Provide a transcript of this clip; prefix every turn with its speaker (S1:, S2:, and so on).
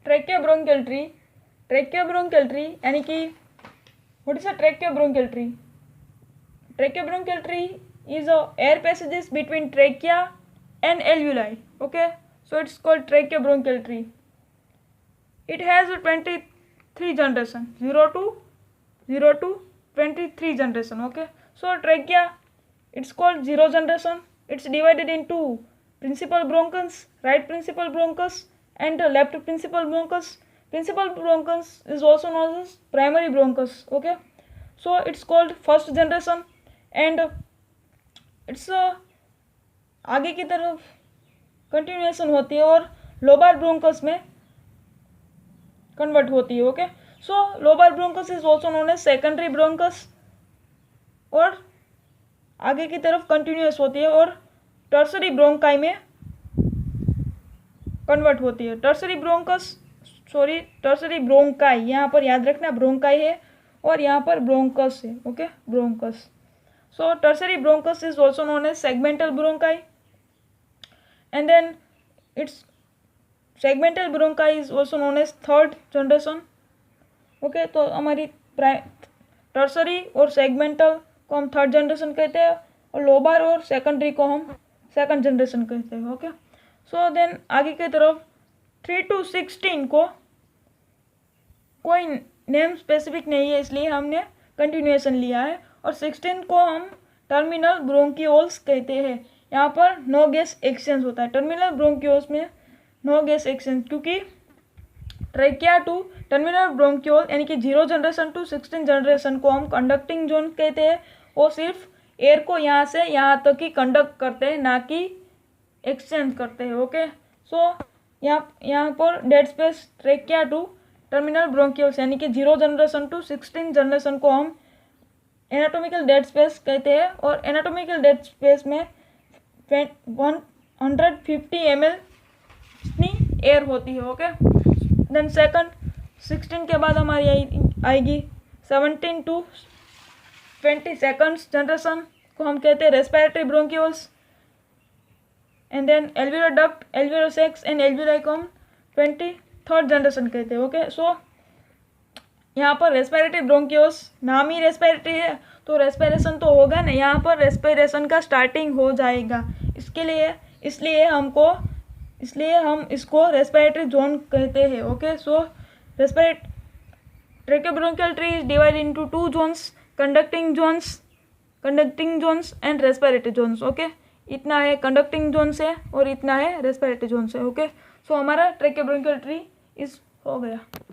S1: ट्रेकियोब्रोंकियल tree, tracheobronchial tree यानी कि what is a tracheobronchial tree? Tracheobronchial tree is air passages between trachea and alveoli. Okay, so it's called tracheobronchial tree. It has a 23 generation, 0 to 23 generation. Okay, so trachea, it's called 0 generation. It's divided into principal bronchus, right principal bronchus, and left principal bronchus. Principal bronchus is also known as primary bronchus. Okay, so it's called first generation, and it's आगे की तरफ continuation होती है और lobar bronchus में convert होती है. Okay, so lobar bronchus is also known as secondary bronchus और आगे की तरफ कंटिन्यूएस होती है और टर्सरी ब्रोंकाई में कन्वर्ट होती है. टर्सरी ब्रोंकाई, यहाँ पर याद रखना ब्रोंकाई है और यहाँ पर ब्रोंकस है. Okay, bronchus. So tertiary bronchus is also known as segmental bronchi, and then its segmental bronchi is also known as third generation. Okay, तो हमारी टर्सरी और सेगमेंटल को हम थर्ड जनरेशन कहते हैं और लोबार और सेकेंडरी को हम सेकंड जनरेशन कहते हैं. ओके, सो देन आगे की तरफ 3 to 16 को कोई नेम स्पेसिफिक नहीं है इसलिए हमने कंटिन्यूएशन लिया है और 16 को हम टर्मिनल ब्रोंकियोल्स कहते हैं. यहाँ पर नो गैस एक्सचेंज होता है. टर्मिनल ब्रोंकियोल्स में नो गैस एक्सचेंज, क्योंकि ट्रेकिया टू टर्मिनल ब्रोंकियोल यानी कि 0 जनरेशन टू 16 जनरेशन को हम कंडक्टिंग जोन कहते हैं. वो सिर्फ एयर को यहाँ से यहाँ तक ही कंडक्ट करते हैं, ना कि एक्सचेंज करते हैं. ओके, सो यहाँ पर dead space trachea to terminal bronchioles यानी कि 0 जनरेशन टू 16 जनरेशन को हम एनाटॉमिकल डेड स्पेस कहते हैं और एनाटॉमिकल डेड स्पेस में 150 ml इतनी एयर होती है. ओके, देन सेकंड 16 के बाद हमारी आएगी 17 to 22 जनरेशन को हम कहते हैं respiratory bronchioles, and then alveolar duct, alveolar sacs and alveoli को हम 23rd जनरेशन कहते हैं. ओके, सो यहाँ पर रेस्पिरेटरी ब्रोंकियोल्स नाम ही रेस्पिरेटरी है तो रेस्पिरेशन तो होगा ना, यहाँ पर रेस्पिरेशन का स्टार्टिंग हो जाएगा. इसलिए हम इसको रेस्पिरेटरी जोन कहते हैं. Okay, so tracheobronchial tree is divided into 2 zones, conducting zones and respiratory zones. Okay, इतना है कंडक्टिंग जोन से और इतना है रेस्पिरेटरी जोन से. ओके, सो हमारा ट्रेकियोब्रोंकियल ट्री इज हो गया.